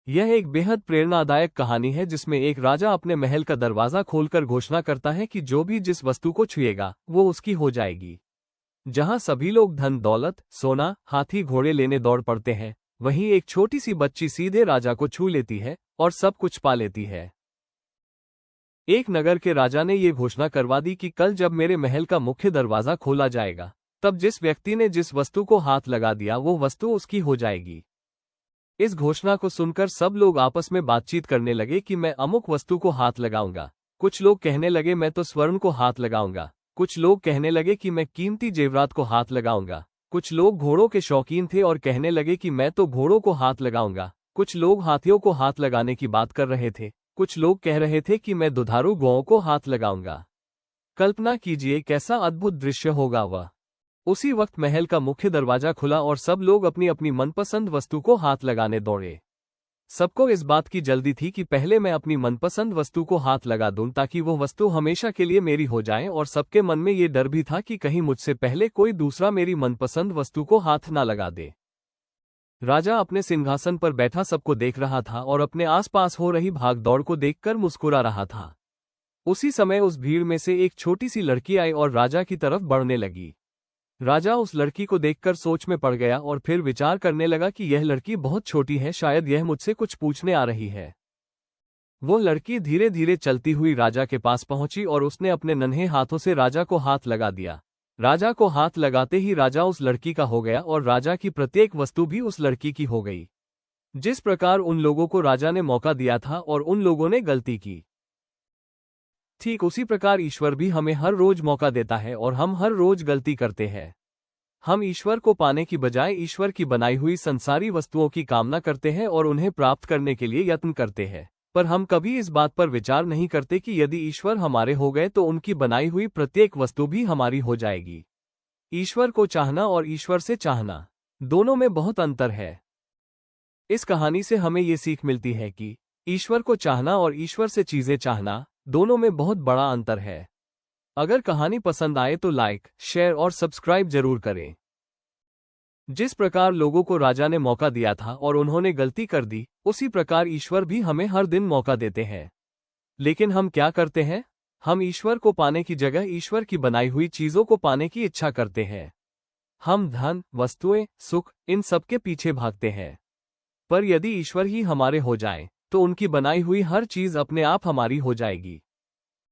यह एक बेहद प्रेरणादायक कहानी है जिसमें एक राजा अपने महल का दरवाजा खोलकर घोषणा करता है कि जो भी जिस वस्तु को छुएगा वो उसकी हो जाएगी। जहां सभी लोग धन दौलत सोना हाथी घोड़े लेने दौड़ पड़ते हैं, वहीं एक छोटी सी बच्ची सीधे राजा को छू लेती है और सब कुछ पा लेती है। एक नगर के राजा ने ये घोषणा करवा दी कि कल जब मेरे महल का मुख्य दरवाजा खोला जाएगा, तब जिस व्यक्ति ने जिस वस्तु को हाथ लगा दिया वो वस्तु उसकी हो जाएगी। इस घोषणा को सुनकर सब लोग आपस में बातचीत करने लगे कि मैं अमुक वस्तु को हाथ लगाऊंगा। कुछ लोग कहने लगे मैं तो स्वर्ण को हाथ लगाऊंगा। कुछ लोग कहने लगे कि मैं कीमती जेवरात को हाथ लगाऊंगा। कुछ लोग घोड़ों के शौकीन थे और कहने लगे कि मैं तो घोड़ों को हाथ लगाऊंगा। कुछ लोग हाथियों को हाथ लगाने की बात कर रहे थे। कुछ लोग कह रहे थे कि मैं दुधारू गौओं को हाथ लगाऊंगा। कल्पना कीजिए कैसा अद्भुत दृश्य होगा वह। उसी वक्त महल का मुख्य दरवाजा खुला और सब लोग अपनी अपनी मनपसंद वस्तु को हाथ लगाने दौड़े। सबको इस बात की जल्दी थी कि पहले मैं अपनी मनपसंद वस्तु को हाथ लगा दूं ताकि वो वस्तु हमेशा के लिए मेरी हो जाए, और सबके मन में ये डर भी था कि कहीं मुझसे पहले कोई दूसरा मेरी मनपसंद वस्तु को हाथ ना लगा दे। राजा अपने सिंहासन पर बैठा सबको देख रहा था और अपने आसपास हो रही भागदौड़ को देखकर मुस्कुरा रहा था। उसी समय उस भीड़ में से एक छोटी सी लड़की आई और राजा की तरफ बढ़ने लगी। राजा उस लड़की को देखकर सोच में पड़ गया और फिर विचार करने लगा कि यह लड़की बहुत छोटी है, शायद यह मुझसे कुछ पूछने आ रही है। वो लड़की धीरे धीरे चलती हुई राजा के पास पहुंची और उसने अपने नन्हे हाथों से राजा को हाथ लगा दिया। राजा को हाथ लगाते ही राजा उस लड़की का हो गया और राजा की प्रत्येक वस्तु भी उस लड़की की हो गई। जिस प्रकार उन लोगों को राजा ने मौका दिया था और उन लोगों ने गलती की, ठीक उसी प्रकार ईश्वर भी हमें हर रोज मौका देता है और हम हर रोज गलती करते हैं। हम ईश्वर को पाने की बजाय ईश्वर की बनाई हुई संसारी वस्तुओं की कामना करते हैं और उन्हें प्राप्त करने के लिए यत्न करते हैं, पर हम कभी इस बात पर विचार नहीं करते कि यदि ईश्वर हमारे हो गए तो उनकी बनाई हुई प्रत्येक वस्तु भी हमारी हो जाएगी। ईश्वर को चाहना और ईश्वर से चाहना, दोनों में बहुत अंतर है। इस कहानी से हमें ये सीख मिलती है कि ईश्वर को चाहना और ईश्वर से चीजें चाहना, दोनों में बहुत बड़ा अंतर है। अगर कहानी पसंद आए तो लाइक, शेयर और सब्सक्राइब जरूर करें। जिस प्रकार लोगों को राजा ने मौका दिया था और उन्होंने गलती कर दी, उसी प्रकार ईश्वर भी हमें हर दिन मौका देते हैं। लेकिन हम क्या करते हैं? हम ईश्वर को पाने की जगह ईश्वर की बनाई हुई चीजों को पाने की इच्छा करते हैं। हम धन, वस्तुएं, सुख, इन सब के पीछे भागते हैं। पर यदि ईश्वर ही हमारे हो जाए तो उनकी बनाई हुई हर चीज अपने आप हमारी हो जाएगी।